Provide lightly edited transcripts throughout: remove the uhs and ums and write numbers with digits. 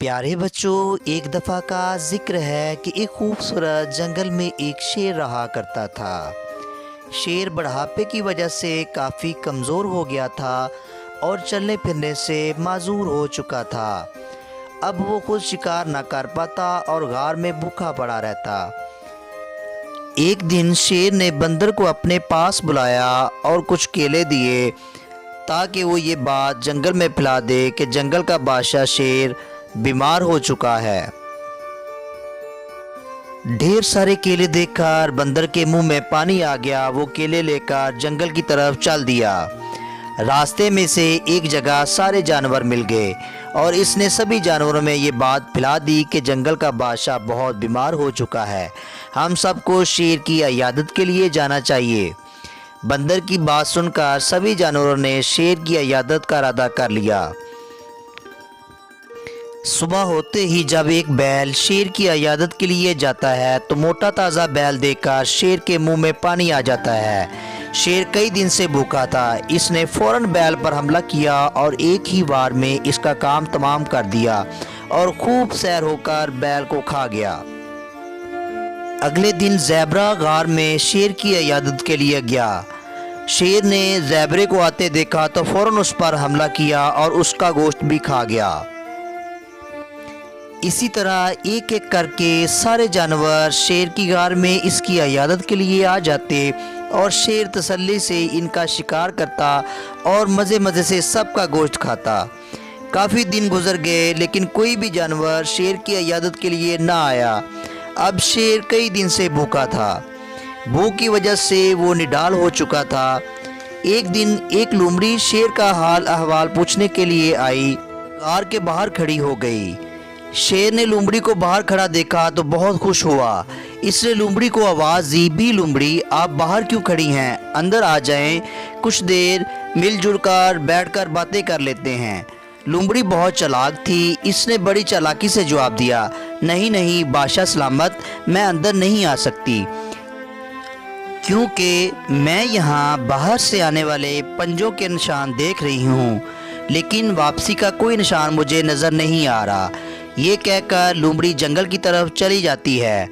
پیارے بچوں، ایک دفعہ کا ذکر ہے کہ ایک خوبصورت جنگل میں ایک شیر رہا کرتا تھا۔ شیر بڑھاپے کی وجہ سے کافی کمزور ہو گیا تھا اور چلنے پھرنے سے معذور ہو چکا تھا۔ اب وہ خود شکار نہ کر پاتا اور غار میں بھوکا پڑا رہتا۔ ایک دن شیر نے بندر کو اپنے پاس بلایا اور کچھ کیلے دیے تاکہ وہ یہ بات جنگل میں پھیلا دے کہ جنگل کا بادشاہ شیر بیمار ہو چکا ہے۔ ڈھیر سارے کیلے دیکھ کر بندر کے منہ میں پانی آ گیا۔ وہ کیلے لے کر جنگل کی طرف چل دیا۔ راستے میں سے ایک جگہ سارے جانور مل گئے اور اس نے سبھی جانوروں میں یہ بات پھیلا دی کہ جنگل کا بادشاہ بہت بیمار ہو چکا ہے، ہم سب کو شیر کی عیادت کے لیے جانا چاہیے۔ بندر کی بات سن کر سبھی جانوروں نے شیر کی عیادت کا ارادہ کر لیا۔ صبح ہوتے ہی جب ایک بیل شیر کی عیادت کے لیے جاتا ہے تو موٹا تازہ بیل دیکھ کر شیر کے منہ میں پانی آ جاتا ہے۔ شیر کئی دن سے بھوکا تھا، اس نے فوراً بیل پر حملہ کیا اور ایک ہی وار میں اس کا کام تمام کر دیا اور خوب سیر ہو کر بیل کو کھا گیا۔ اگلے دن زیبرا غار میں شیر کی عیادت کے لیے گیا۔ شیر نے زیبرے کو آتے دیکھا تو فوراً اس پر حملہ کیا اور اس کا گوشت بھی کھا گیا۔ اسی طرح ایک ایک کر کے سارے جانور شیر کی غار میں اس کی عیادت کے لیے آ جاتے اور شیر تسلی سے ان کا شکار کرتا اور مزے مزے سے سب کا گوشت کھاتا۔ کافی دن گزر گئے لیکن کوئی بھی جانور شیر کی عیادت کے لیے نہ آیا۔ اب شیر کئی دن سے بھوکا تھا، بھوک کی وجہ سے وہ نڈال ہو چکا تھا۔ ایک دن ایک لومڑی شیر کا حال احوال پوچھنے کے لیے آئی، غار کے باہر کھڑی ہو گئی۔ شیر نے لومڑی کو باہر کھڑا دیکھا تو بہت خوش ہوا۔ اس نے لومڑی کو آواز دی، بھی لومڑی آپ باہر کیوں کھڑی ہیں؟ اندر آ جائیں، کچھ دیر مل جل کر بیٹھ کر باتیں کر لیتے ہیں۔ لومڑی بہت چالاک تھی، اس نے بڑی چالاکی سے جواب دیا، نہیں نہیں بادشاہ سلامت، میں اندر نہیں آ سکتی کیونکہ میں یہاں باہر سے آنے والے پنجوں کے نشان دیکھ رہی ہوں لیکن واپسی کا کوئی نشان مجھے نظر نہیں آ رہا۔ یہ کہہ کر لومڑی جنگل کی طرف چلی جاتی ہے۔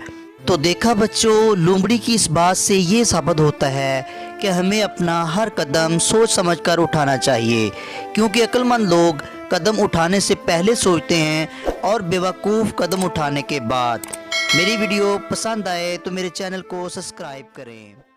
تو دیکھا بچوں، لومڑی کی اس بات سے یہ ثابت ہوتا ہے کہ ہمیں اپنا ہر قدم سوچ سمجھ کر اٹھانا چاہیے، کیونکہ عقل مند لوگ قدم اٹھانے سے پہلے سوچتے ہیں اور بیوقوف قدم اٹھانے کے بعد۔ میری ویڈیو پسند آئے تو میرے چینل کو سبسکرائب کریں۔